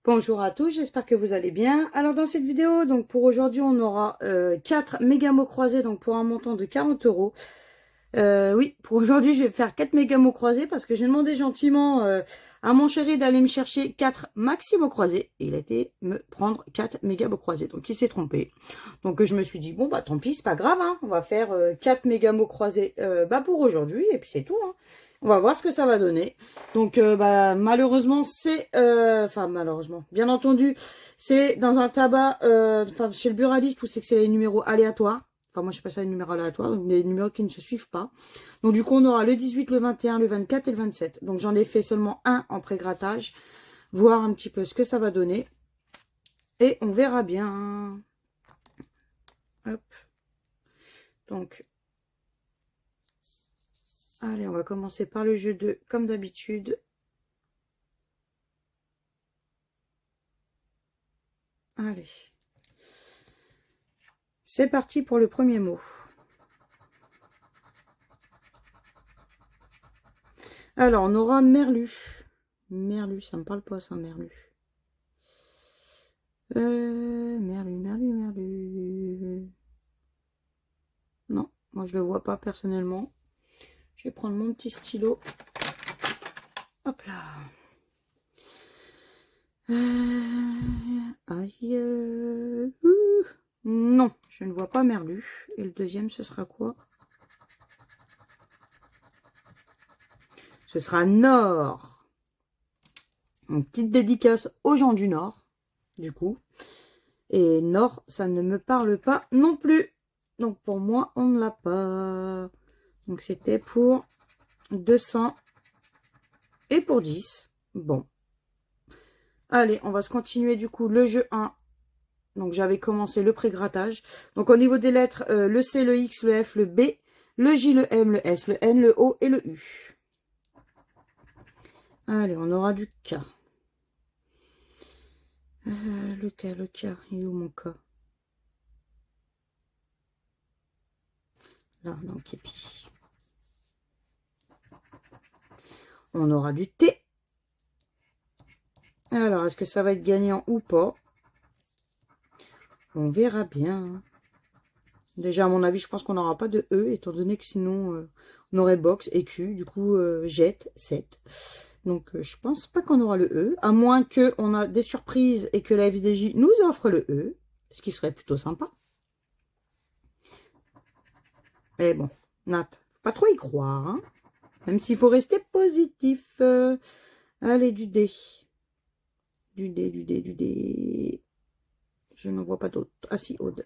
Bonjour à tous, j'espère que vous allez bien. Alors dans cette vidéo, donc pour aujourd'hui, on aura 4 méga mots croisés, donc pour un montant de 40 euros. Oui, pour aujourd'hui, je vais faire 4 méga mots croisés parce que j'ai demandé gentiment à mon chéri d'aller me chercher 4 maxi mots croisés. Et il a été me prendre 4 méga mots croisés, donc il s'est trompé. Donc je me suis dit, bon bah tant pis, c'est pas grave, hein, on va faire 4 méga mots croisés pour aujourd'hui, et puis c'est tout, hein. On va voir ce que ça va donner. Donc, malheureusement, c'est... Enfin, malheureusement, bien entendu, c'est dans un tabac... Enfin, chez le buraliste, où c'est que c'est les numéros aléatoires. Enfin, moi, je pas ça les numéros aléatoires, donc des numéros qui ne se suivent pas. Donc, du coup, on aura le 18, le 21, le 24 et le 27. Donc, j'en ai fait seulement un en pré-grattage. Voir un petit peu ce que ça va donner. Et on verra bien. Hop. Donc... Allez, on va commencer par le jeu 2, comme d'habitude. Allez. C'est parti pour le premier mot. Alors, on aura merlu. Merlu, ça me parle pas, ça, merlu. Merlu. Non, moi, je le vois pas, personnellement. Je vais prendre mon petit stylo. Hop là. Non, je ne vois pas merlu. Et le deuxième, ce sera quoi? Ce sera Nord. Une petite dédicace aux gens du Nord, du coup. Et Nord, ça ne me parle pas non plus. Donc pour moi, on ne l'a pas. Donc c'était pour 200 et pour 10. Bon. Allez, on va se continuer du coup le jeu 1. Donc j'avais commencé le pré-grattage. Donc au niveau des lettres, le C, le X, le F, le B, le J, le M, le S, le N, le O et le U. Allez, on aura du K. Le K, il est où mon K? Là, dans képi. On aura du T. Alors, est-ce que ça va être gagnant ou pas? On verra bien. Déjà, à mon avis, je pense qu'on n'aura pas de E, étant donné que sinon, on aurait box et Q. Du coup, jet, 7. Donc, je pense pas qu'on aura le E, à moins qu'on a des surprises et que la FDJ nous offre le E, ce qui serait plutôt sympa. Mais bon, Nat, faut pas trop y croire, hein, même s'il faut rester positif. Allez, du D. Du D. Je n'en vois pas d'autres. Ah si, Aude.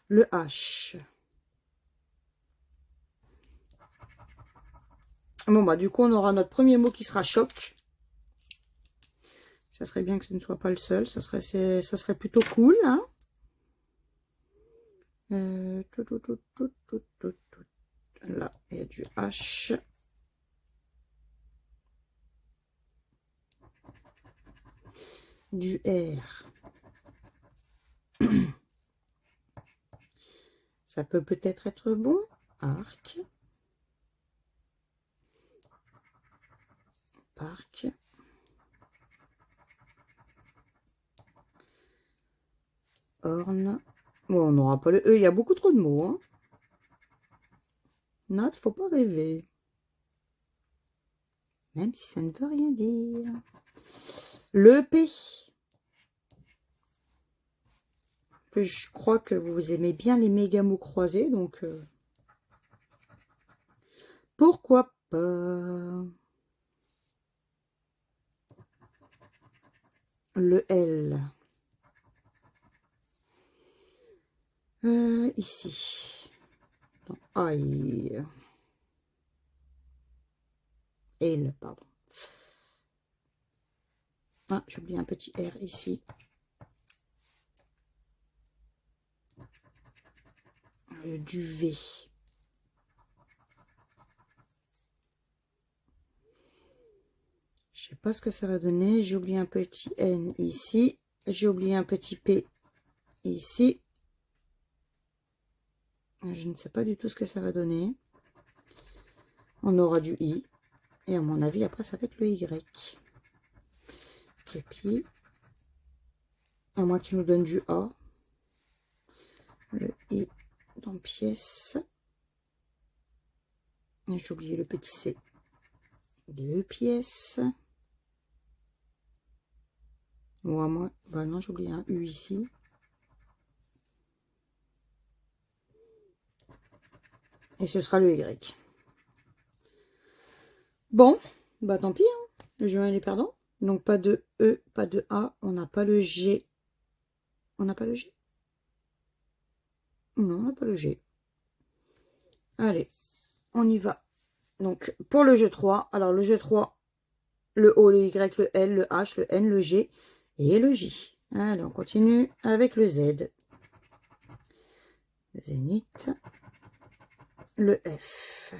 Le H. Bon, bah, du coup, on aura notre premier mot qui sera choc. Ça serait bien que ce ne soit pas le seul. Ça serait plutôt cool, hein. Là, il y a du H. Du R. Ça peut peut-être être bon. Arc. Parc. Orne. Bon, on n'aura pas le E. Il y a beaucoup trop de mots, hein. Note, faut pas rêver. Même si ça ne veut rien dire. Le P. Je crois que vous aimez bien les méga mots croisés, donc pourquoi pas. Le L. Ici. Non, aïe. L, pardon. Ah, j'ai oublié un petit R ici. Du V. Je sais pas ce que ça va donner. J'ai oublié un petit N ici. J'ai oublié un petit P ici. Je ne sais pas du tout ce que ça va donner. On aura du I. Et à mon avis, après, ça va être le Y. Képi. À moins qu'il nous donne du A. Le I dans pièces. Et j'ai oublié le petit C. 2 pièces. Ou à moins, bah non, j'ai oublié un U ici. Et ce sera le Y. Bon, bah tant pis, hein. Le jeu il est perdant. Donc pas de E, pas de A. On n'a pas le G. On n'a pas le G? Non, on n'a pas le G. Allez, on y va. Donc pour le jeu 3, alors le jeu 3, le O, le Y, le L, le H, le N, le G et le J. Allez, on continue avec le Z. Zénith. Le F.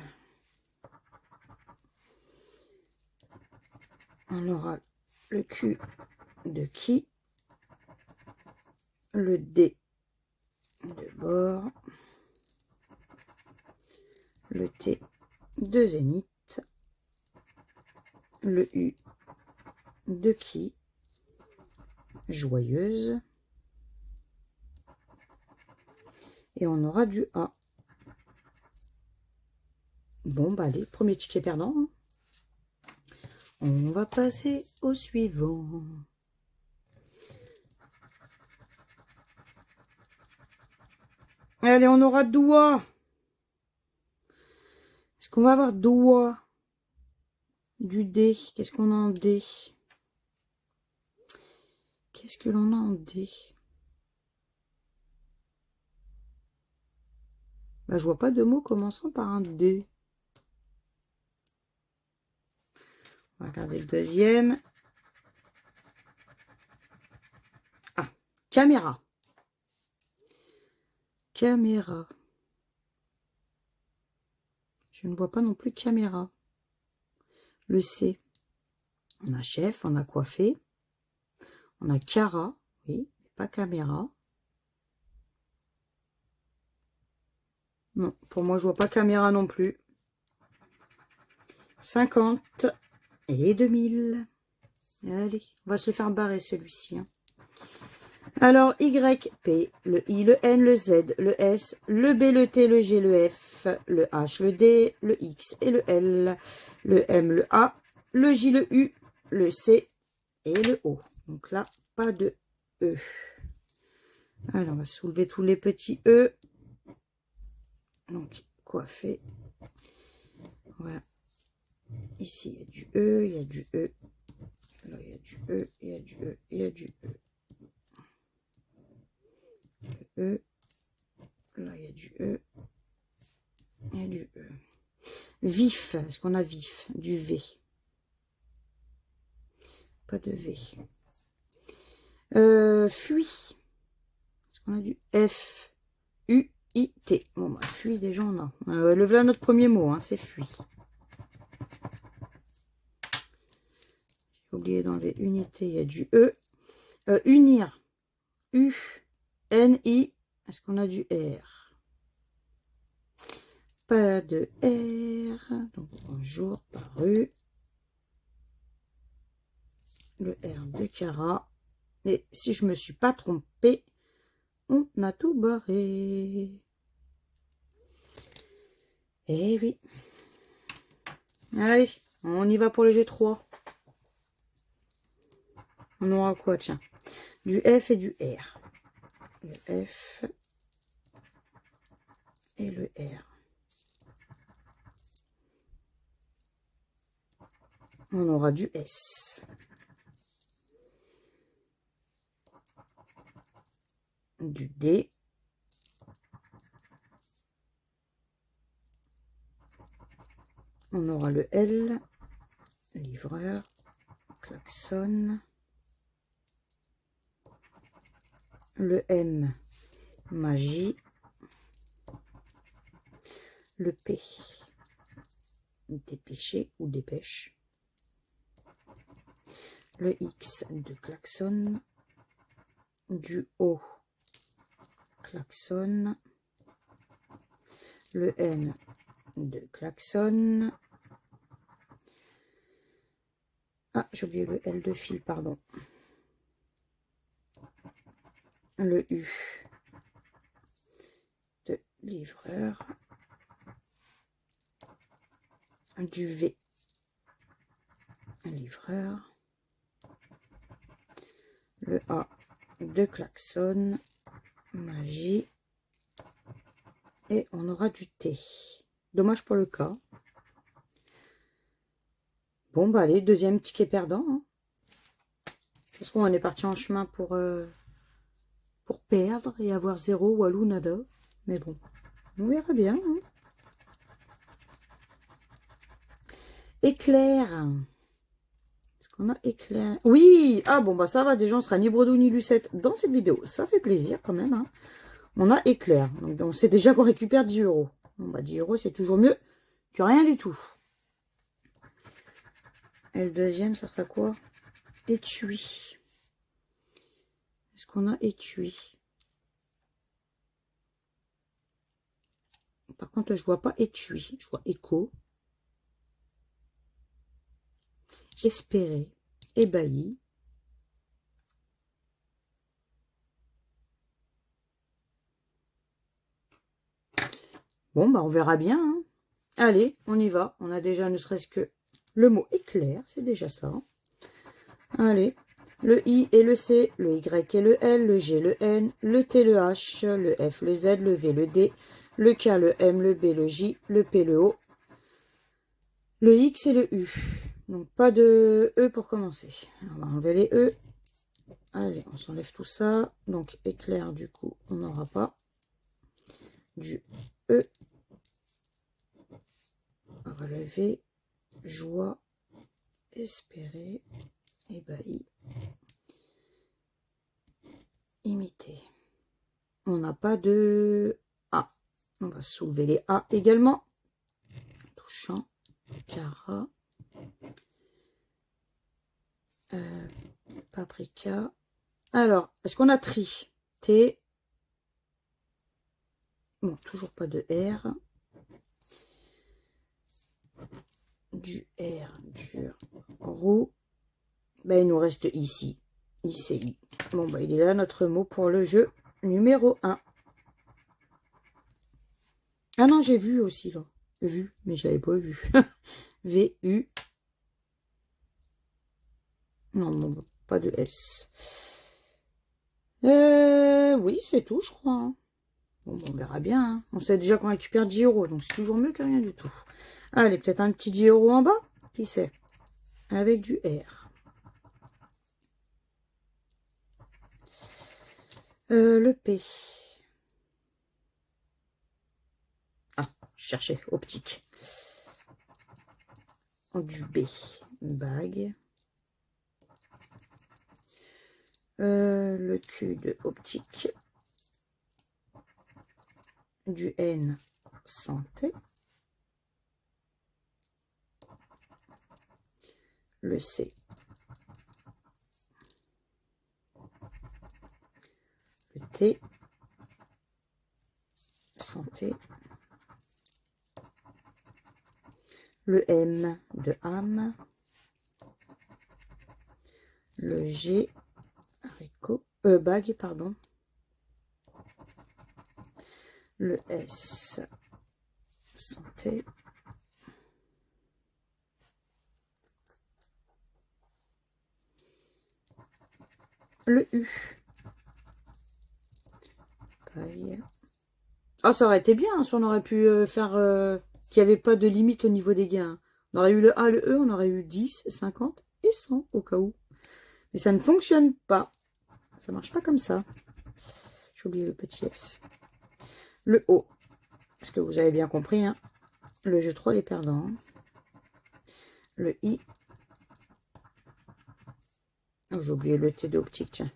On aura le Q de qui, le D de bord, le T de zénith, le U de qui, joyeuse, et on aura du A. Bon, bah allez, premier ticket perdant. Hein. On va passer au suivant. Allez, on aura doigt. Est-ce qu'on va avoir doigt? Du D. Qu'est-ce qu'on a en D? Qu'est-ce que l'on a en D? Bah, je vois pas de mots commençant par un D. On va regarder le deuxième. Ah, caméra. Caméra. Je ne vois pas non plus caméra. Le C. On a chef, on a coiffé. On a cara, oui, pas caméra. Non, pour moi, je vois pas caméra non plus. 50 et 2000. Allez, on va se le faire barrer celui-ci. Hein. Alors, Y, P, le I, le N, le Z, le S, le B, le T, le G, le F, le H, le D, le X et le L, le M, le A, le J, le U, le C et le O. Donc là, pas de E. Alors, on va soulever tous les petits E. Donc, coiffé. Voilà. Ici, il y a du E, il y a du E. Là, il y a du E, il y a du E, il y a du E. E. Là, il y a du E. Il y a du E. Vif. Est-ce qu'on a vif? Du V. Pas de V. Fuit. Est-ce qu'on a du F? U, I, T. Bon, bah, fuit, déjà, on a. Le voilà notre premier mot, hein, c'est fuit. J'ai oublié d'enlever unité, il y a du E. Unir. U, N, I. Est-ce qu'on a du R? Pas de R. Donc, bonjour, paru. Le R de Cara. Et si je me suis pas trompée, on a tout barré. Eh oui. Allez, on y va pour le G3. On aura quoi, tiens? Du F et du R. Le F et le R. On aura du S. Du D. On aura le L. Livreur. Klaxon. Le M. Magie. Le P. Dépêcher ou dépêche. Le X de klaxon. Du O. Klaxon. Le N de klaxon. J'ai oublié le L de fil, pardon. Le U de livreur. Du V, livreur. Le A de klaxon, magie. Et on aura du T. Dommage pour le K. Bon, bah allez, deuxième ticket perdant. Hein. Parce qu'on est parti en chemin pour perdre et avoir 0 walou nada. Mais bon, on verra bien. Hein. Éclair. Est-ce qu'on a éclair? Oui. Ah bon, bah ça va, déjà on sera ni Bredou ni Lucette dans cette vidéo. Ça fait plaisir quand même. Hein. On a éclair. Donc on sait déjà qu'on récupère 10 €. Bon bah 10 € c'est toujours mieux que rien du tout. Et le deuxième, ça sera quoi? Étui. Est-ce qu'on a étui? Par contre, je vois pas étui. Je vois écho. Espérer. Ébahi. Bon, bah on verra bien. Hein. Allez, on y va. On a déjà ne serait-ce que le mot éclair. C'est déjà ça. Allez. Le I et le C, le Y et le L, le G, le N, le T, le H, le F, le Z, le V, le D, le K, le M, le B, le J, le P, le O, le X et le U. Donc pas de E pour commencer. On va enlever les E. Allez, on s'enlève tout ça. Donc éclair, du coup, on n'aura pas. Du E. Relever. Joie. Espérer. Ébahi. Imiter. On n'a pas de A. On va soulever les A également. Touchant. Cara. Paprika. Alors, est-ce qu'on a tri? T. Bon, toujours pas de R. Du R, dur, roux. Ben, il nous reste ici. ICI. Bon, ben, il est là notre mot pour le jeu numéro 1. Ah non, j'ai vu aussi, là. Vu, mais j'avais pas vu. VU. Non, bon, pas de S. Oui, c'est tout, je crois. Hein. Bon, on verra bien. Hein. On sait déjà qu'on récupère 10 €, donc c'est toujours mieux que rien du tout. Allez, peut-être un petit 10 € en bas. Qui sait? Avec du R. Le P. Ah, je cherchais optique. Du B. Bague. Le Q de optique. Du N. Santé. Le C. Le T. Santé. Le M de âme. Le G. Haricot. Bague, pardon. Le S. Santé. Le U. Paille. Oh, ça aurait été bien hein, si on aurait pu faire qu'il n'y avait pas de limite au niveau des gains. On aurait eu le A, le E, on aurait eu 10, 50 et 100 au cas où. Mais ça ne fonctionne pas. Ça marche pas comme ça. J'ai oublié le petit S. Le O. Est-ce que vous avez bien compris hein. Le jeu 3, les perdants. Le I. Oh, j'ai oublié le T d'optique, tiens.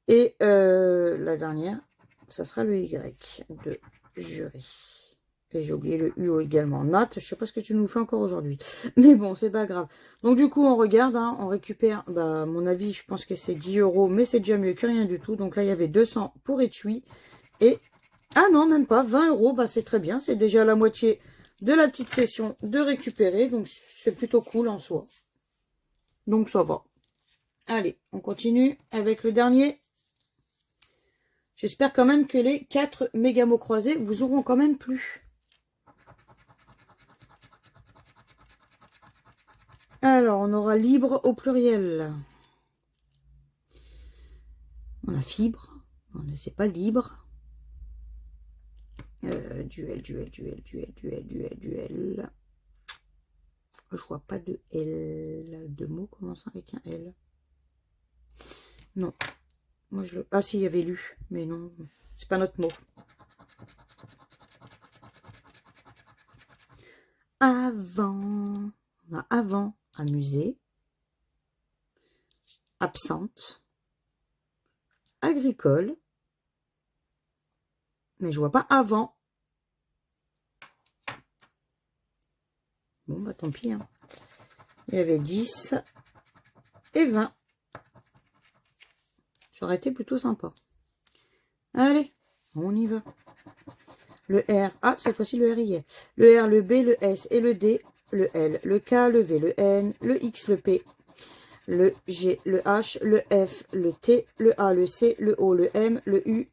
Et la dernière, ça sera le Y de jury. Et j'ai oublié le U également. Nat, je sais pas ce que tu nous fais encore aujourd'hui. Mais bon, c'est pas grave. Donc du coup, on regarde, hein, on récupère, bah, à mon avis, je pense que c'est 10 €, mais c'est déjà mieux que rien du tout. Donc là, il y avait 200 pour étui. Et, ah non, même pas, 20 €, bah c'est très bien. C'est déjà la moitié de la petite session de récupérer. Donc c'est plutôt cool en soi. Donc ça va. Allez, on continue avec le dernier. J'espère quand même que les 4 méga mots croisés vous auront quand même plu. Alors, on aura libre au pluriel. On a fibre. On ne sait pas libre. Duel. Je vois pas de L. De mots commençant avec un L. Non. Moi, je le... Ah, si, il y avait lu. Mais non, c'est pas notre mot. Avant. On a avant. Amusé. Absente. Agricole. Mais je vois pas avant. Bon, bah tant pis. Hein. Il y avait 10 et 20. Ça aurait été plutôt sympa. Allez, on y va. Le R. Ah, cette fois-ci, le R y est. Le R, le B, le S et le D. Le L, le K, le V, le N, le X, le P. Le G, le H, le F, le T, le A, le C, le O, le M, le U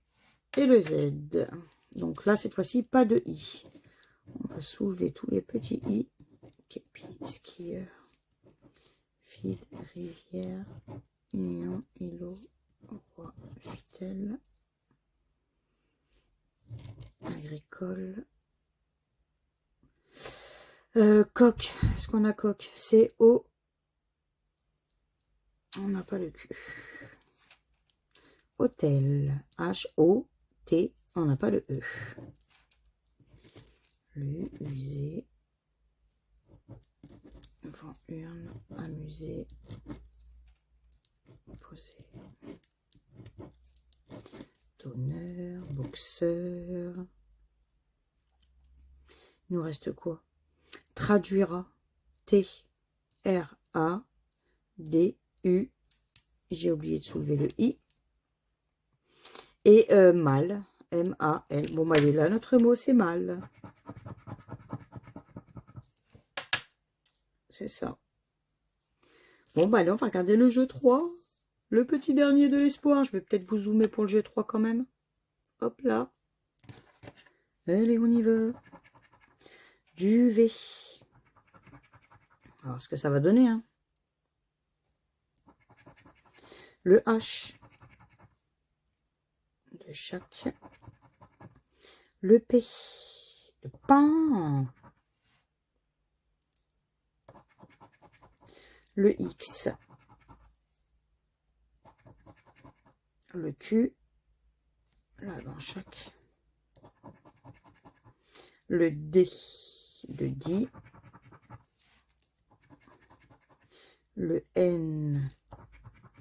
et le Z. Donc là, cette fois-ci, pas de I. On va soulever tous les petits I. Képi, skieur, fide, rizière, union, îlot, roi, fitel, agricole. Coq, est-ce qu'on a coq? C-O. On n'a pas le Q. Hôtel, H-O-T. On n'a pas le E. Le usé. Vent, urne, amusé. Posé. Donneur, boxeur. Il nous reste quoi? Traduira. T-R-A-D-U. J'ai oublié de soulever le I. Et mal. M-A-L. Bon, bah, allez, là, notre mot, c'est mal. C'est ça. Bon, bah, allez, on va regarder le jeu 3. Le petit dernier de l'espoir. Je vais peut-être vous zoomer pour le jeu 3 quand même. Hop là. Allez, on y va. Du V. Alors, ce que ça va donner, hein. Le H. De chaque. Le P. De pain. Le X. Le Q. Là, dans chaque. Le D. De dit. Le N.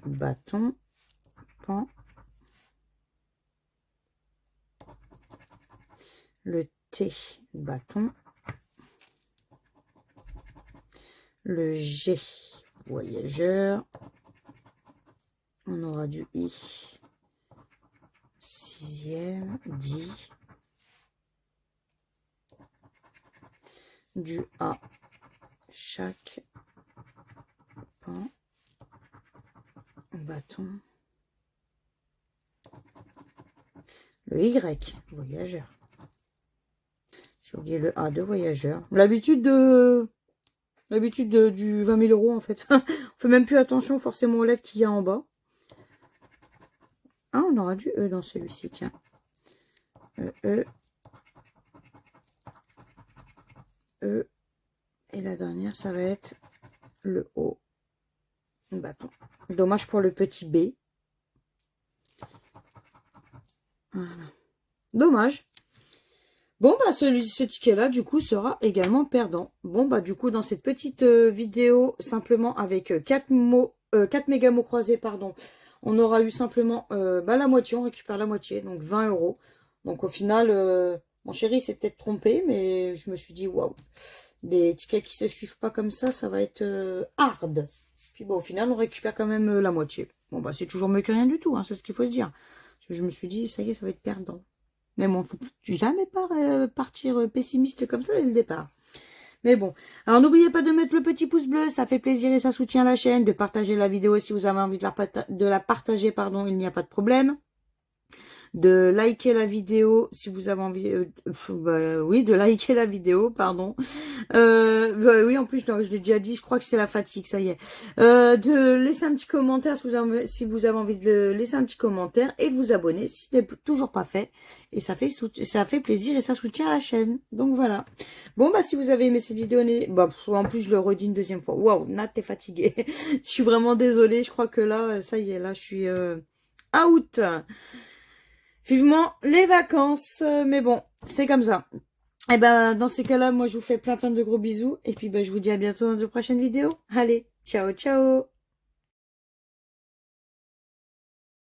Bâton. Pan. Le T. Bâton. Le G. Voyageur. On aura du I. 6e. Dit. Du A. Chaque. Pan. Bâton. Le Y. Voyageur. J'ai oublié le A de voyageur. L'habitude du 20 000 € en fait. On fait même plus attention forcément aux lettres qu'il y a en bas. Ah, on aura du E dans celui-ci, tiens. E. E. Et la dernière, ça va être le O. Bâton. Dommage pour le petit B. Voilà. Dommage. Bon, bah, ce ticket-là, du coup, sera également perdant. Bon, bah, du coup, dans cette petite vidéo, simplement avec 4 méga mots croisés, pardon, on aura eu simplement la moitié, on récupère la moitié, donc 20 €. Donc, au final, mon chéri s'est peut-être trompé, mais je me suis dit, waouh, des tickets qui se suivent pas comme ça va être hard. Puis, bon, au final, on récupère quand même la moitié. Bon, bah, c'est toujours mieux que rien du tout, hein, c'est ce qu'il faut se dire. Parce que je me suis dit, ça y est, ça va être perdant. Mais bon, faut jamais partir pessimiste comme ça dès le départ. Mais bon. Alors, n'oubliez pas de mettre le petit pouce bleu. Ça fait plaisir et ça soutient la chaîne. De partager la vidéo si vous avez envie de la partager, pardon, il n'y a pas de problème. De liker la vidéo si vous avez envie, oui, de liker la vidéo, pardon. Oui, en plus, je l'ai déjà dit, je crois que c'est la fatigue, ça y est. De laisser un petit commentaire si vous avez envie de laisser un petit commentaire et de vous abonner si ce n'est toujours pas fait. Et ça fait plaisir et ça soutient la chaîne. Donc voilà. Bon, bah, si vous avez aimé cette vidéo, en plus, je le redis une deuxième fois. Waouh, Nat, t'es fatiguée. Je suis vraiment désolée. Je crois que là, ça y est, là, je suis, out. Vivement les vacances, mais bon, c'est comme ça. Et ben, dans ces cas-là, moi, je vous fais plein de gros bisous. Et puis, ben, je vous dis à bientôt dans de prochaines vidéos. Allez, ciao, ciao!